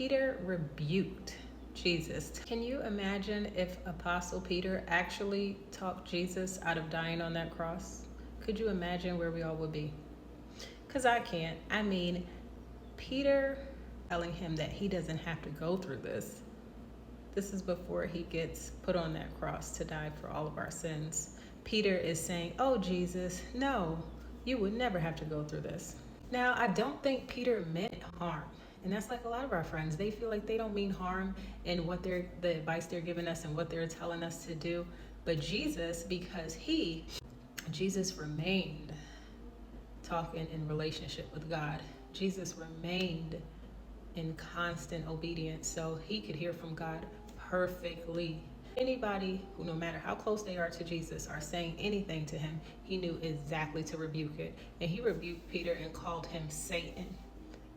Peter rebuked Jesus. Can you imagine if Apostle Peter actually talked Jesus out of dying on that cross? Could you imagine where we all would be? Because I can't. I mean, Peter telling him that he doesn't have to go through this. This is before he gets put on that cross to die for all of our sins. Peter is saying, oh, Jesus, no, you would never have to go through this. Now, I don't think Peter meant harm. And that's like a lot of our friends. They feel like they don't mean harm in what the advice they're giving us and what they're telling us to do. But Jesus, because Jesus remained talking in relationship with God. Jesus remained in constant obedience, so he could hear from God perfectly. Anybody who, no matter how close they are to Jesus, are saying anything to him, he knew exactly to rebuke it. And he rebuked Peter and called him Satan.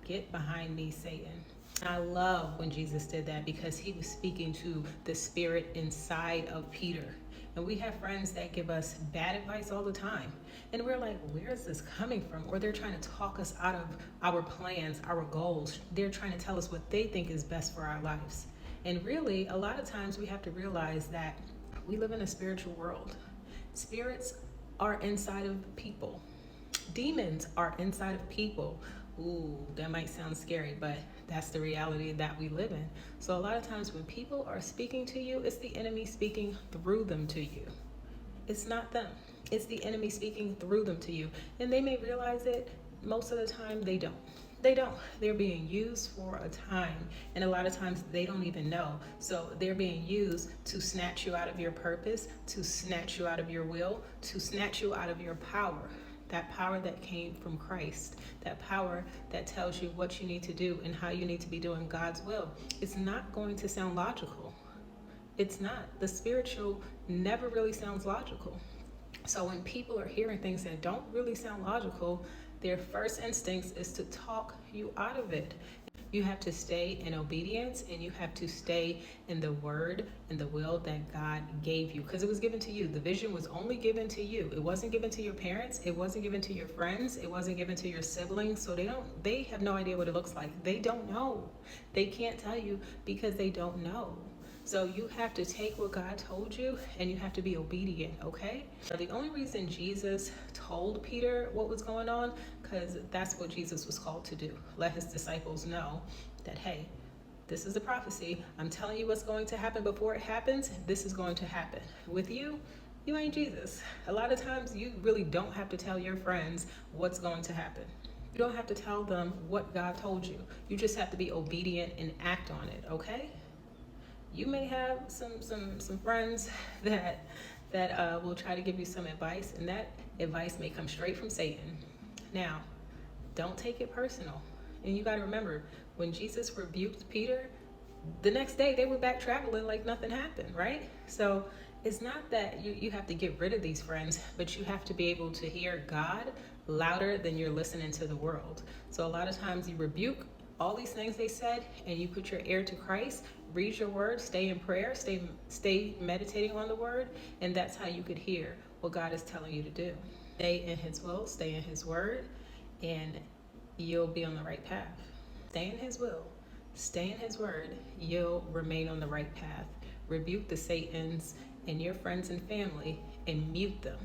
Get behind me, Satan. And I love when Jesus did that because he was speaking to the spirit inside of Peter. And we have friends that give us bad advice all the time. And we're like, where is this coming from? Or they're trying to talk us out of our plans, our goals. They're trying to tell us what they think is best for our lives. And really, a lot of times we have to realize that we live in a spiritual world. Spirits are inside of people. Demons are inside of people. Ooh, that might sound scary, but that's the reality that we live in. So a lot of times when people are speaking to you, it's the enemy speaking through them to you. It's not them. It's the enemy speaking through them to you. And they may realize it. Most of the time, they don't. They're being used for a time. And a lot of times they don't even know. So they're being used to snatch you out of your purpose, to snatch you out of your will, to snatch you out of your power. That power that came from Christ, that power that tells you what you need to do and how you need to be doing God's will. It's not going to sound logical. It's not. The spiritual never really sounds logical. So when people are hearing things that don't really sound logical, their first instincts is to talk you out of it. You have to stay in obedience and you have to stay in the word and the will that God gave you, because it was given to you. The vision was only given to you. It wasn't given to your parents. It wasn't given to your friends. It wasn't given to your siblings. So they have no idea what it looks like. They don't know. They can't tell you because they don't know. So you have to take what God told you and you have to be obedient, okay? Now, the only reason Jesus told Peter what was going on, because that's what Jesus was called to do. Let his disciples know that, hey, this is a prophecy. I'm telling you what's going to happen before it happens. This is going to happen. With you, you ain't Jesus. A lot of times you really don't have to tell your friends what's going to happen. You don't have to tell them what God told you. You just have to be obedient and act on it, okay? You may have some friends that will try to give you some advice, and that advice may come straight from Satan. Now, don't take it personal. And you got to remember, when Jesus rebuked Peter, the next day they were back traveling like nothing happened, right? So it's not that you have to get rid of these friends, but you have to be able to hear God louder than you're listening to the world. So a lot of times you rebuke all these things they said, and you put your ear to Christ, read your word, stay in prayer, stay meditating on the word, and that's how you could hear what God is telling you to do. Stay in his will, stay in his word, and you'll be on the right path. Stay in his will, stay in his word, you'll remain on the right path. Rebuke the Satans and your friends and family and mute them.